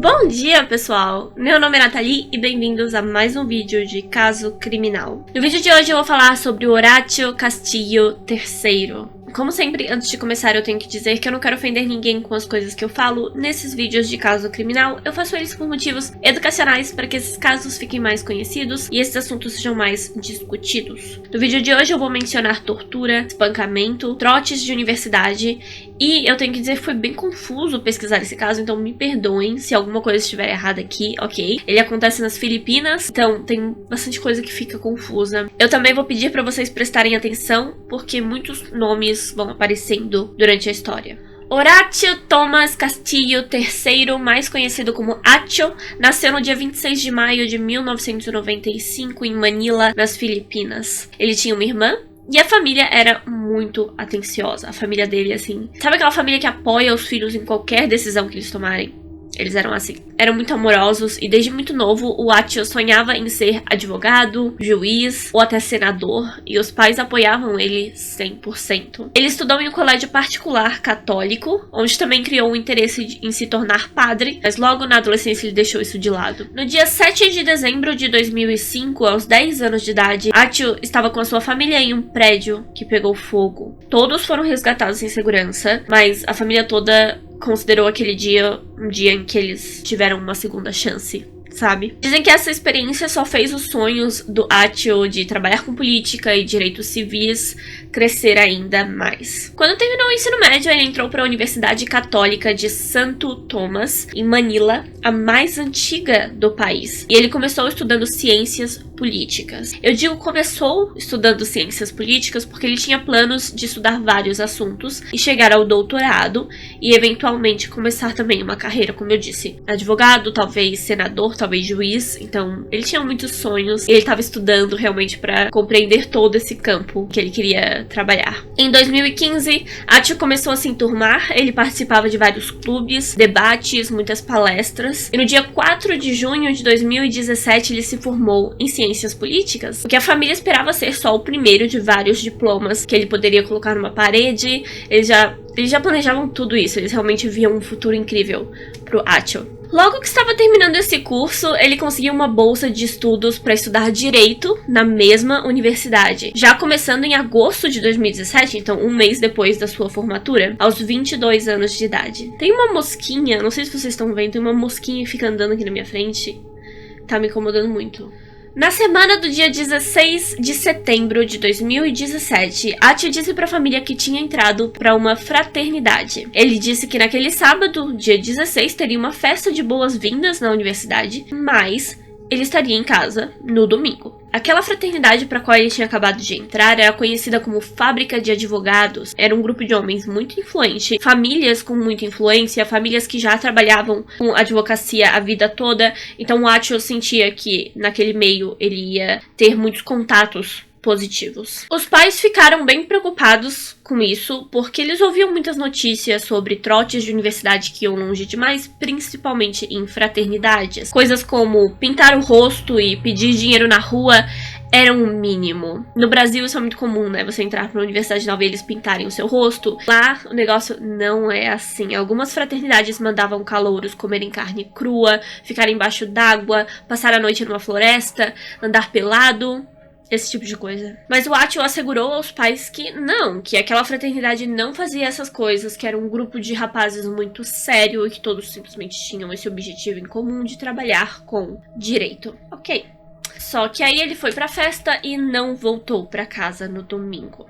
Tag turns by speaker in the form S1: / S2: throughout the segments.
S1: Bom dia, pessoal! Meu nome é Nathalie e bem-vindos a mais um vídeo de Caso Criminal. No vídeo de hoje eu vou falar sobre o Horácio Castillo III. Como sempre, antes de começar eu tenho que dizer que eu não quero ofender ninguém com as coisas que eu falo nesses vídeos de caso criminal. Eu faço eles por motivos educacionais para que esses casos fiquem mais conhecidos e esses assuntos sejam mais discutidos. No vídeo de hoje eu vou mencionar tortura, espancamento, trotes de universidade e eu tenho que dizer que foi bem confuso pesquisar esse caso, então me perdoem se alguma coisa estiver errada aqui, ok? Ele acontece nas Filipinas, então tem bastante coisa que fica confusa. Eu também vou pedir para vocês prestarem atenção, porque muitos nomes vão aparecendo durante a história. Horácio Tomás Castillo III, mais conhecido como Acho, nasceu no dia 26 de maio de 1995 em Manila, nas Filipinas. Ele tinha uma irmã e a família era muito atenciosa. A família dele, assim... Sabe aquela família que apoia os filhos em qualquer decisão que eles tomarem? Eles eram assim. Eram muito amorosos e desde muito novo o Acho sonhava em ser advogado, juiz ou até senador e os pais apoiavam ele 100%. Ele estudou em um colégio particular católico, onde também criou um interesse em se tornar padre, mas logo na adolescência ele deixou isso de lado. No dia 7 de dezembro de 2005, aos 10 anos de idade, Acho estava com a sua família em um prédio que pegou fogo. Todos foram resgatados em segurança, mas a família toda considerou aquele dia um dia em que eles tiveram uma segunda chance, sabe? Dizem que essa experiência só fez os sonhos do Acho de trabalhar com política e direitos civis crescer ainda mais. Quando terminou o ensino médio, ele entrou para a Universidade Católica de Santo Tomás, em Manila, a mais antiga do país. E ele começou estudando ciências políticas. Eu digo começou estudando ciências políticas porque ele tinha planos de estudar vários assuntos e chegar ao doutorado e eventualmente começar também uma carreira, como eu disse, advogado, talvez senador, talvez juiz. Então ele tinha muitos sonhos e ele estava estudando realmente para compreender todo esse campo que ele queria trabalhar. Em 2015, Acho começou a se enturmar, ele participava de vários clubes, debates, muitas palestras e no dia 4 de junho de 2017 ele se formou em ciências políticas, o que a família esperava ser só o primeiro de vários diplomas que ele poderia colocar numa parede. Eles já planejavam tudo isso, eles realmente viam um futuro incrível pro Acho. Logo que estava terminando esse curso, ele conseguiu uma bolsa de estudos para estudar Direito na mesma universidade, já começando em agosto de 2017, então um mês depois da sua formatura, aos 22 anos de idade. Tem uma mosquinha, não sei se vocês estão vendo, tem uma mosquinha que fica andando aqui na minha frente, tá me incomodando muito. Na semana do dia 16 de setembro de 2017, Acho disse para a família que tinha entrado para uma fraternidade. Ele disse que naquele sábado, dia 16, teria uma festa de boas-vindas na universidade, mas ele estaria em casa no domingo. Aquela fraternidade para a qual ele tinha acabado de entrar era conhecida como Fábrica de Advogados. Era um grupo de homens muito influente, famílias com muita influência, famílias que já trabalhavam com advocacia a vida toda. Então o Acho sentia que naquele meio ele ia ter muitos contatos positivos. Os pais ficaram bem preocupados com isso, porque eles ouviam muitas notícias sobre trotes de universidade que iam longe demais, principalmente em fraternidades. Coisas como pintar o rosto e pedir dinheiro na rua eram o mínimo. No Brasil isso é muito comum, né? Você entrar pra uma universidade nova e eles pintarem o seu rosto. Lá o negócio não é assim. Algumas fraternidades mandavam calouros comerem carne crua, ficar embaixo d'água, passar a noite numa floresta, andar pelado. Esse tipo de coisa. Mas o Acho assegurou aos pais que não, que aquela fraternidade não fazia essas coisas, que era um grupo de rapazes muito sério e que todos simplesmente tinham esse objetivo em comum de trabalhar com direito. Ok. Só que aí ele foi pra festa e não voltou pra casa no domingo.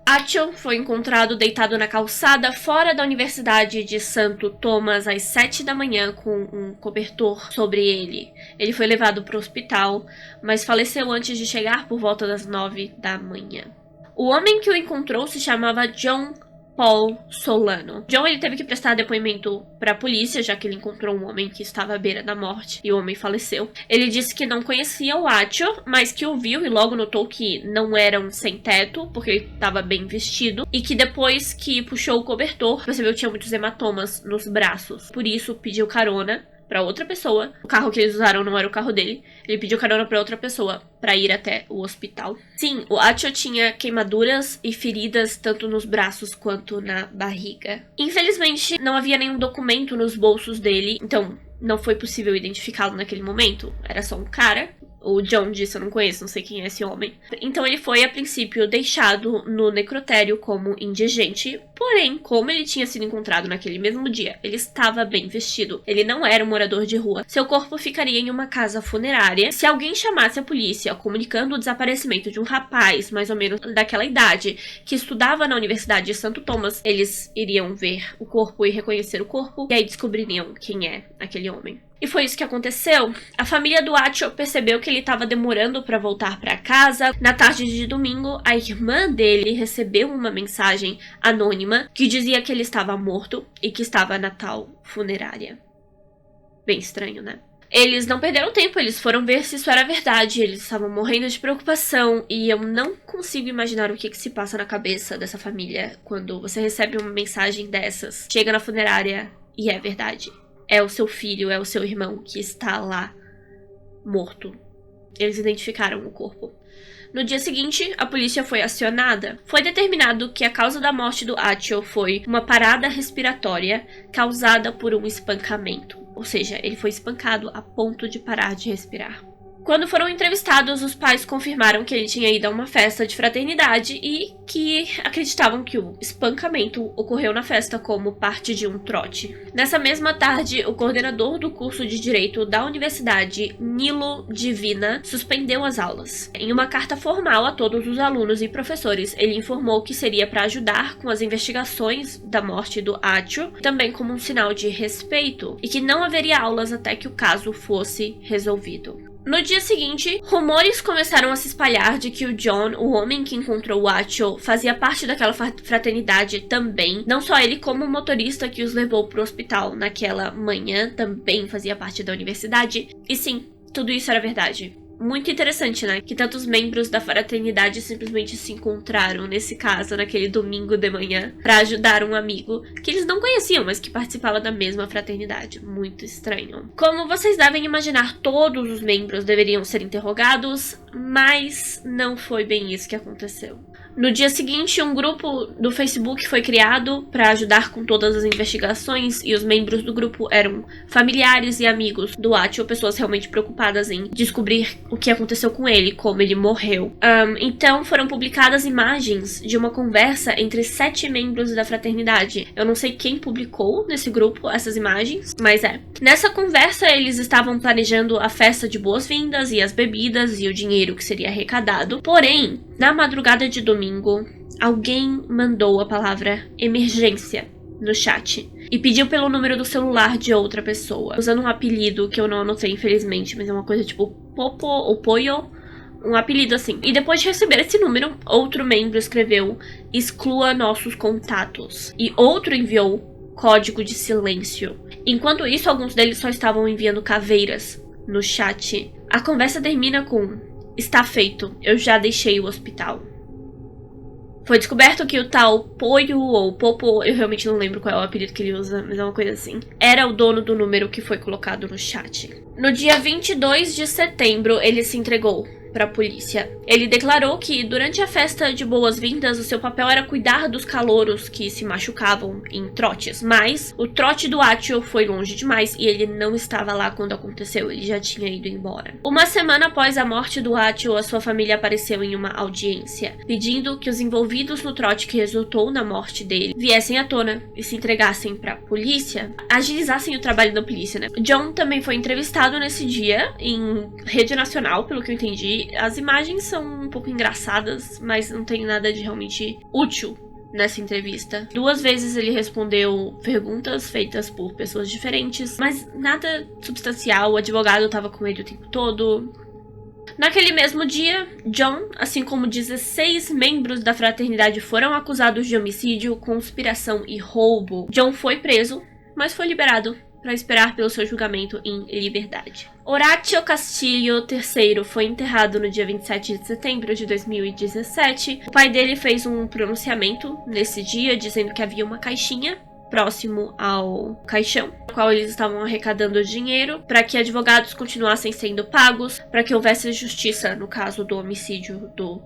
S1: Acho foi encontrado deitado na calçada fora da Universidade de Santo Tomás às 7 da manhã com um cobertor sobre ele. Ele foi levado para o hospital, mas faleceu antes de chegar por volta das 9 da manhã. O homem que o encontrou se chamava John Paul Solano. John ele teve que prestar depoimento para a polícia, já que ele encontrou um homem que estava à beira da morte e o homem faleceu. Ele disse que não conhecia o Acho, mas que o viu e logo notou que não era um sem-teto, porque ele estava bem vestido, e que depois que puxou o cobertor, percebeu que tinha muitos hematomas nos braços. Por isso, pediu carona para outra pessoa. O carro que eles usaram não era o carro dele. Ele pediu carona para outra pessoa para ir até o hospital. Sim, o Acho tinha queimaduras e feridas tanto nos braços quanto na barriga. Infelizmente, não havia nenhum documento nos bolsos dele, então não foi possível identificá-lo naquele momento. Era só um cara. O John disse, eu não conheço, não sei quem é esse homem. Então ele foi, a princípio, deixado no necrotério como indigente. Porém, como ele tinha sido encontrado naquele mesmo dia, ele estava bem vestido. Ele não era um morador de rua. Seu corpo ficaria em uma casa funerária. Se alguém chamasse a polícia comunicando o desaparecimento de um rapaz, mais ou menos daquela idade, que estudava na Universidade de Santo Thomas, eles iriam ver o corpo e reconhecer o corpo. E aí descobririam quem é aquele homem. E foi isso que aconteceu. A família do Acho percebeu que ele estava demorando para voltar para casa. Na tarde de domingo, a irmã dele recebeu uma mensagem anônima que dizia que ele estava morto e que estava na tal funerária. Bem estranho, né? Eles não perderam tempo, eles foram ver se isso era verdade. Eles estavam morrendo de preocupação e eu não consigo imaginar o que se passa na cabeça dessa família quando você recebe uma mensagem dessas, chega na funerária e é verdade. É o seu filho, é o seu irmão que está lá, morto. Eles identificaram o corpo. No dia seguinte, a polícia foi acionada. Foi determinado que a causa da morte do Acho foi uma parada respiratória causada por um espancamento. Ou seja, ele foi espancado a ponto de parar de respirar. Quando foram entrevistados, os pais confirmaram que ele tinha ido a uma festa de fraternidade e que acreditavam que o espancamento ocorreu na festa como parte de um trote. Nessa mesma tarde, o coordenador do curso de Direito da Universidade, Nilo Divina, suspendeu as aulas. Em uma carta formal a todos os alunos e professores, ele informou que seria para ajudar com as investigações da morte do Acho, também como um sinal de respeito, e que não haveria aulas até que o caso fosse resolvido. No dia seguinte, rumores começaram a se espalhar de que o John, o homem que encontrou o Acho, fazia parte daquela fraternidade também. Não só ele, como o motorista que os levou para o hospital naquela manhã também fazia parte da universidade. E sim, tudo isso era verdade. Muito interessante, né? Que tantos membros da fraternidade simplesmente se encontraram, nesse caso, naquele domingo de manhã, para ajudar um amigo que eles não conheciam, mas que participava da mesma fraternidade. Muito estranho. Como vocês devem imaginar, todos os membros deveriam ser interrogados, mas não foi bem isso que aconteceu. No dia seguinte, um grupo do Facebook foi criado para ajudar com todas as investigações e os membros do grupo eram familiares e amigos do Acho, pessoas realmente preocupadas em descobrir o que aconteceu com ele, como ele morreu. Então foram publicadas imagens de uma conversa entre 7 membros da fraternidade. Eu não sei quem publicou nesse grupo essas imagens, mas é. Nessa conversa, eles estavam planejando a festa de boas-vindas e as bebidas e o dinheiro que seria arrecadado. Porém, na madrugada de domingo, alguém mandou a palavra emergência no chat e pediu pelo número do celular de outra pessoa, usando um apelido que eu não anotei, infelizmente, mas é uma coisa tipo Popo ou Poyo, um apelido assim. E depois de receber esse número, outro membro escreveu "exclua nossos contatos" e outro enviou código de silêncio. Enquanto isso, alguns deles só estavam enviando caveiras no chat. A conversa termina com: "está feito, eu já deixei o hospital". Foi descoberto que o tal Poyo ou Popo, eu realmente não lembro qual é o apelido que ele usa, mas é uma coisa assim, era o dono do número que foi colocado no chat. No dia 22 de setembro, ele se entregou para a polícia. Ele declarou que durante a festa de boas-vindas o seu papel era cuidar dos calouros que se machucavam em trotes, mas o trote do Acho foi longe demais e ele não estava lá quando aconteceu, ele já tinha ido embora. Uma semana após a morte do Acho, a sua família apareceu em uma audiência, pedindo que os envolvidos no trote que resultou na morte dele viessem à tona e se entregassem para a polícia, agilizassem o trabalho da polícia, né? John também foi entrevistado nesse dia em rede nacional, pelo que eu entendi. As imagens são um pouco engraçadas, mas não tem nada de realmente útil nessa entrevista. 2 vezes ele respondeu perguntas feitas por pessoas diferentes, mas nada substancial. O advogado estava com ele o tempo todo. Naquele mesmo dia, John, assim como 16 membros da fraternidade, foram acusados de homicídio, conspiração e roubo. John foi preso, mas foi liberado para esperar pelo seu julgamento em liberdade. Horatio Castillo III foi enterrado no dia 27 de setembro de 2017. O pai dele fez um pronunciamento nesse dia, dizendo que havia uma caixinha próximo ao caixão, no qual eles estavam arrecadando dinheiro para que advogados continuassem sendo pagos, para que houvesse justiça no caso do homicídio do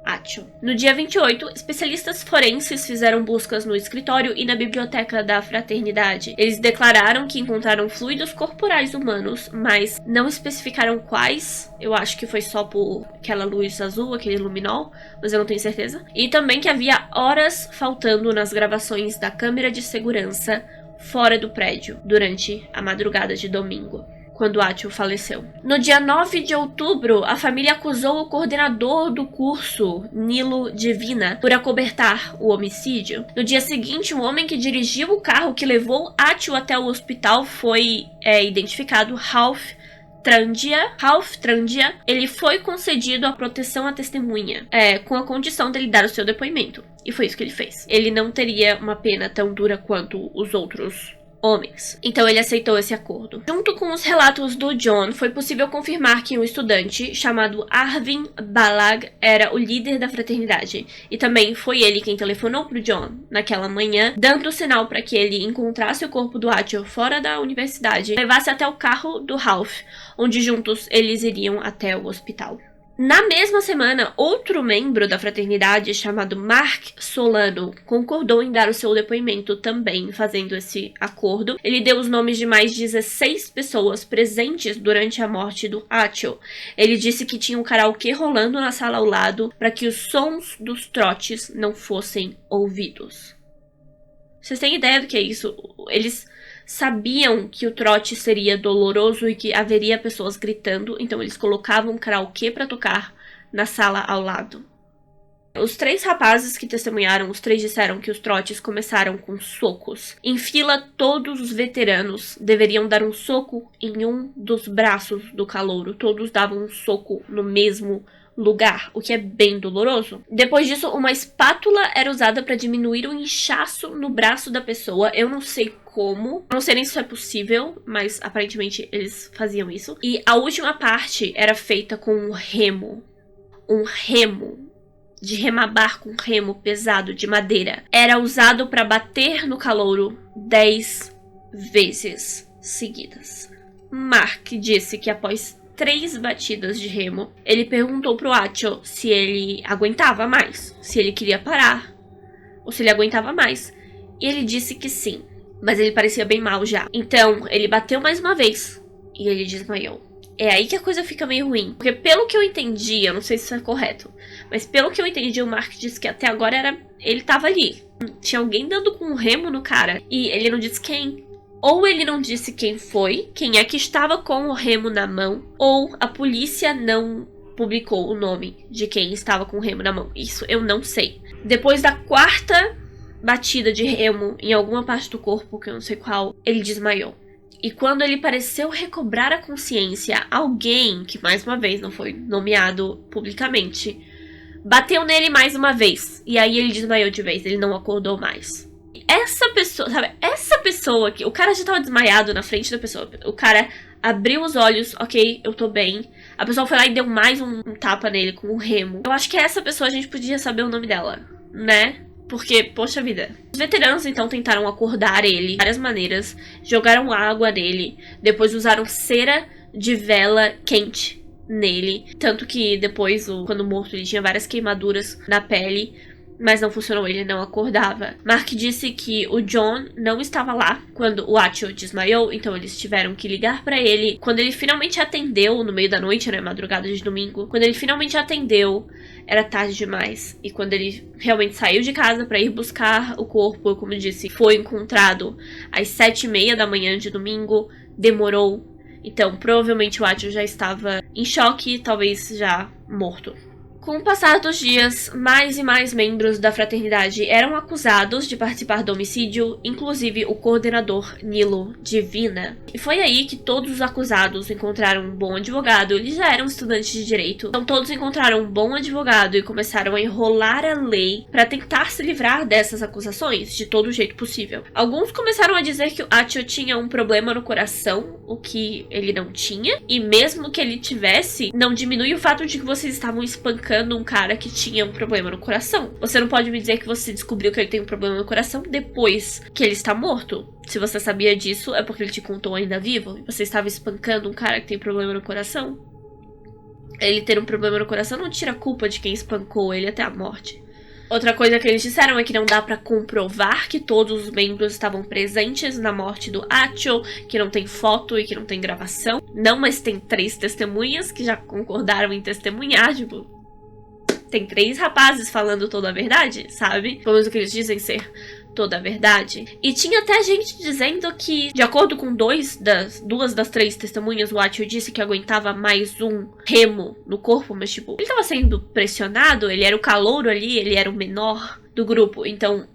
S1: Atio. No dia 28, especialistas forenses fizeram buscas no escritório e na biblioteca da fraternidade. Eles declararam que encontraram fluidos corporais humanos, mas não especificaram quais. Eu acho que foi só por aquela luz azul, aquele luminol, mas eu não tenho certeza. E também que havia horas faltando nas gravações da câmera de segurança fora do prédio durante a madrugada de domingo, quando Atio faleceu. No dia 9 de outubro, a família acusou o coordenador do curso, Nilo Divina, por acobertar o homicídio. No dia seguinte, o homem que dirigiu o carro que levou Atio até o hospital foi identificado, Ralph Trandia. Ele foi concedido a proteção à testemunha, com a condição dele dar o seu depoimento. E foi isso que ele fez. Ele não teria uma pena tão dura quanto os outros homens. Então ele aceitou esse acordo. Junto com os relatos do John, foi possível confirmar que um estudante chamado Arvin Balag era o líder da fraternidade. E também foi ele quem telefonou pro John naquela manhã, dando sinal para que ele encontrasse o corpo do Atio fora da universidade e levasse até o carro do Ralph, onde juntos eles iriam até o hospital. Na mesma semana, outro membro da fraternidade, chamado Mark Solano, concordou em dar o seu depoimento também, fazendo esse acordo. Ele deu os nomes de mais 16 pessoas presentes durante a morte do Atio. Ele disse que tinha um karaokê rolando na sala ao lado para que os sons dos trotes não fossem ouvidos. Vocês têm ideia do que é isso? Eles sabiam que o trote seria doloroso e que haveria pessoas gritando, então eles colocavam um karaokê para tocar na sala ao lado. Os 3 rapazes que testemunharam, os 3 disseram que os trotes começaram com socos. Em fila, todos os veteranos deveriam dar um soco em um dos braços do calouro. Todos davam um soco no mesmo lugar, o que é bem doloroso. Depois disso, uma espátula era usada para diminuir o inchaço no braço da pessoa. Eu não sei como, não sei nem se isso é possível, mas aparentemente eles faziam isso. E a última parte era feita com um remo de remabar com remo pesado de madeira. Era usado para bater no calouro 10 vezes seguidas. Mark disse que após 3 batidas de remo, ele perguntou pro Atio se ele aguentava mais, se ele queria parar, ou se ele aguentava mais. E ele disse que sim, mas ele parecia bem mal já. Então, ele bateu mais uma vez e ele desmaiou. É aí que a coisa fica meio ruim. Porque pelo que eu entendi, eu não sei se isso é correto, mas pelo que eu entendi, o Mark disse que até agora ele tava ali. Tinha alguém dando com um remo no cara e ele não disse quem. Ou ele não disse quem foi, quem é que estava com o remo na mão, ou a polícia não publicou o nome de quem estava com o remo na mão. Isso eu não sei. Depois da 4ª batida de remo em alguma parte do corpo, que eu não sei qual, ele desmaiou. E quando ele pareceu recobrar a consciência, alguém, que mais uma vez não foi nomeado publicamente, bateu nele mais uma vez. E aí ele desmaiou de vez, ele não acordou mais. Essa pessoa, sabe? Essa pessoa aqui, o cara já tava desmaiado na frente da pessoa. O cara abriu os olhos, ok, eu tô bem. A pessoa foi lá e deu mais um tapa nele com um remo. Eu acho que essa pessoa a gente podia saber o nome dela, né? Porque, poxa vida. Os veteranos então tentaram acordar ele de várias maneiras. Jogaram água nele. Depois usaram cera de vela quente nele. Tanto que depois, quando morto, ele tinha várias queimaduras na pele. Mas não funcionou, ele não acordava. Mark disse que o John não estava lá quando o Atio desmaiou, então eles tiveram que ligar pra ele. Quando ele finalmente atendeu, no meio da noite, né, madrugada de domingo, quando ele finalmente atendeu, era tarde demais. E quando ele realmente saiu de casa pra ir buscar o corpo, como eu disse, foi encontrado às 7h30 da manhã de domingo, demorou. Então, provavelmente o Atio já estava em choque, talvez já morto. Com o passar dos dias, mais e mais membros da fraternidade eram acusados de participar do homicídio, inclusive o coordenador Nilo Divina. E foi aí que todos os acusados encontraram um bom advogado. Eles já eram estudantes de direito, então todos encontraram um bom advogado e começaram a enrolar a lei para tentar se livrar dessas acusações de todo jeito possível. Alguns começaram a dizer que o Atio tinha um problema no coração, o que ele não tinha, e mesmo que ele tivesse, não diminui o fato de que vocês estavam espancando um cara que tinha um problema no coração. Você não pode me dizer que você descobriu que ele tem um problema no coração depois que ele está morto. Se você sabia disso, é porque ele te contou ainda vivo. E você estava espancando um cara que tem problema no coração. ele ter um problema no coração não tira a culpa de quem espancou ele até a morte. Outra coisa que eles disseram é que não dá pra comprovar que todos os membros estavam presentes na morte do Acho, que não tem foto e que não tem gravação. Não, mas tem 3 testemunhas que já concordaram em testemunhar, tipo... Tem 3 rapazes falando toda a verdade, sabe? Pelo menos o que eles dizem ser toda a verdade. E tinha até gente dizendo que, de acordo com 2 das 3 testemunhas, o Acho disse que aguentava mais um remo no corpo, mas tipo, ele tava sendo pressionado, ele era o calouro ali, ele era o menor do grupo, então...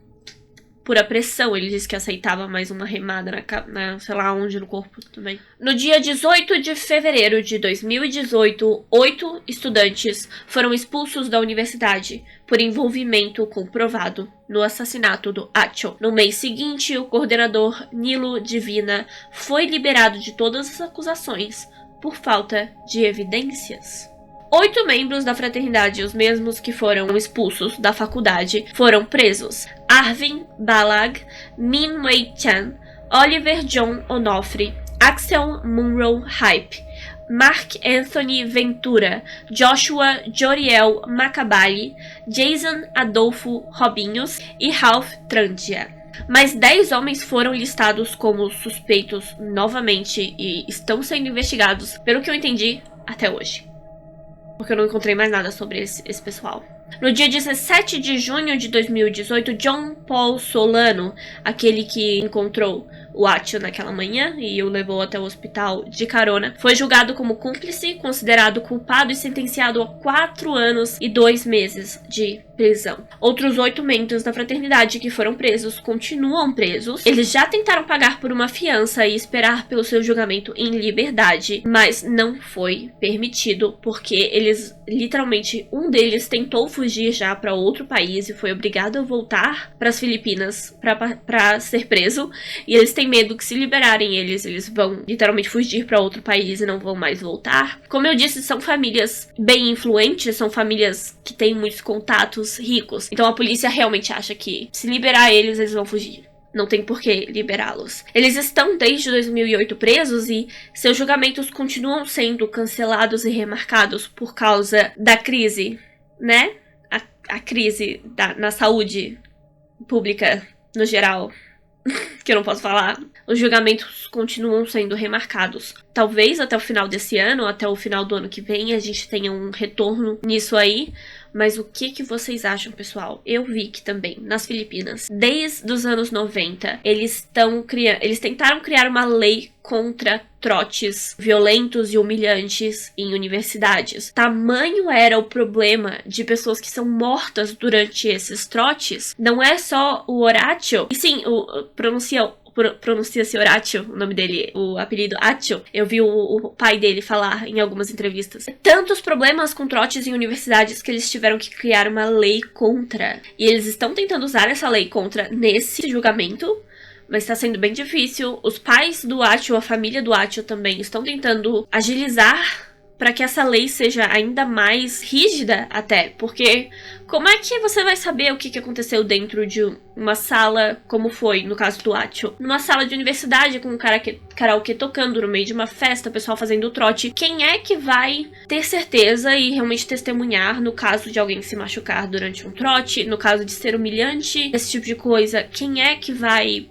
S1: Por a pressão, ele disse que aceitava mais uma remada na sei lá onde no corpo também. No dia 18 de fevereiro de 2018, 8 estudantes foram expulsos da universidade por envolvimento comprovado no assassinato do Acho. No mês seguinte, o coordenador Nilo Divina foi liberado de todas as acusações por falta de evidências. 8 membros da fraternidade, os mesmos que foram expulsos da faculdade, foram presos. Arvin Balag, Min Wei Chan, Oliver John Onofre, Axel Munro Hype, Mark Anthony Ventura, Joshua Joriel Macabali, Jason Adolfo Robinhos e Ralph Trandia. Mais 10 homens foram listados como suspeitos novamente e estão sendo investigados, pelo que eu entendi, até hoje. Porque eu não encontrei mais nada sobre esse pessoal. No dia 17 de junho de 2018, John Paul Solano, aquele que encontrou o Acho naquela manhã e o levou até o hospital de carona, foi julgado como cúmplice, considerado culpado e sentenciado a 4 anos e 2 meses de prisão. Outros 8 membros da fraternidade que foram presos continuam presos. Eles já tentaram pagar por uma fiança e esperar pelo seu julgamento em liberdade, mas não foi permitido porque eles, literalmente, um deles tentou fugir já para outro país e foi obrigado a voltar para as Filipinas para ser preso, e eles têm medo que se liberarem eles vão literalmente fugir para outro país e não vão mais voltar. Como eu disse, são famílias bem influentes, são famílias que têm muitos contatos ricos. Então a polícia realmente acha que se liberar eles vão fugir. Não tem por que liberá-los. Eles estão desde 2008 presos e seus julgamentos continuam sendo cancelados e remarcados por causa da crise, né? A crise na saúde pública no geral. Que eu não posso falar. Os julgamentos continuam sendo remarcados. Talvez até o final desse ano, até o final do ano que vem, a gente tenha um retorno nisso aí. Mas o que vocês acham, pessoal? Eu vi que também, nas Filipinas, desde os anos 90, eles tentaram criar uma lei contra trotes violentos e humilhantes em universidades. Tamanho era o problema de pessoas que são mortas durante esses trotes. Não é só o Horatio, e sim, pronuncia-se Horatio, o nome dele, o apelido Acho. Eu vi o pai dele falar em algumas entrevistas. Tantos problemas com trotes em universidades que eles tiveram que criar uma lei contra. E eles estão tentando usar essa lei contra nesse julgamento, mas está sendo bem difícil. Os pais do Acho, a família do Acho também estão tentando agilizar para que essa lei seja ainda mais rígida até, porque como é que você vai saber o que aconteceu dentro de uma sala, como foi no caso do Acho? Numa sala de universidade com um karaokê tocando no meio de uma festa, o pessoal fazendo trote. Quem é que vai ter certeza e realmente testemunhar no caso de alguém se machucar durante um trote, no caso de ser humilhante, esse tipo de coisa? Quem é que vai...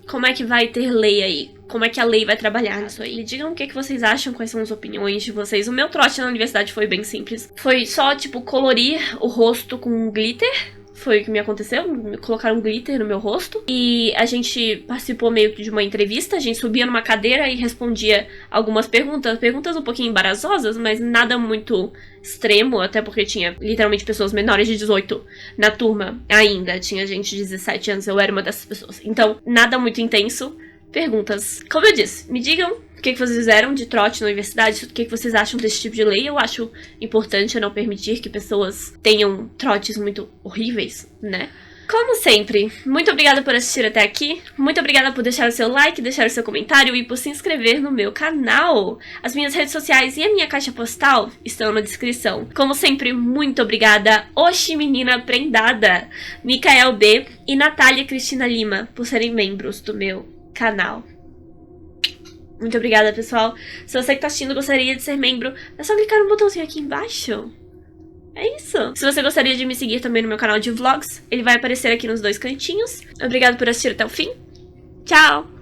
S1: Como é que vai ter lei aí? Como é que a lei vai trabalhar nisso aí? Me digam o que vocês acham, quais são as opiniões de vocês. O meu trote na universidade foi bem simples. Foi só, tipo, colorir o rosto com glitter. Foi o que me aconteceu. Colocaram glitter no meu rosto. E a gente participou meio que de uma entrevista. A gente subia numa cadeira e respondia algumas perguntas. Perguntas um pouquinho embaraçosas, mas nada muito extremo. Até porque tinha literalmente pessoas menores de 18 na turma ainda. Tinha gente de 17 anos. Eu era uma dessas pessoas. Então, nada muito intenso. Perguntas. Como eu disse, me digam o que vocês fizeram de trote na universidade, o que vocês acham desse tipo de lei. Eu acho importante não permitir que pessoas tenham trotes muito horríveis, né? Como sempre, muito obrigada por assistir até aqui, muito obrigada por deixar o seu like, deixar o seu comentário e por se inscrever no meu canal. As minhas redes sociais e a minha caixa postal estão na descrição. Como sempre, muito obrigada, Oxi Menina Prendada, Mikael B e Natália Cristina Lima por serem membros do meu canal. Muito obrigada, pessoal. Se você que tá assistindo gostaria de ser membro, é só clicar no botãozinho aqui embaixo. É isso. Se você gostaria de me seguir também no meu canal de vlogs, ele vai aparecer aqui nos dois cantinhos. Obrigada por assistir até o fim. Tchau!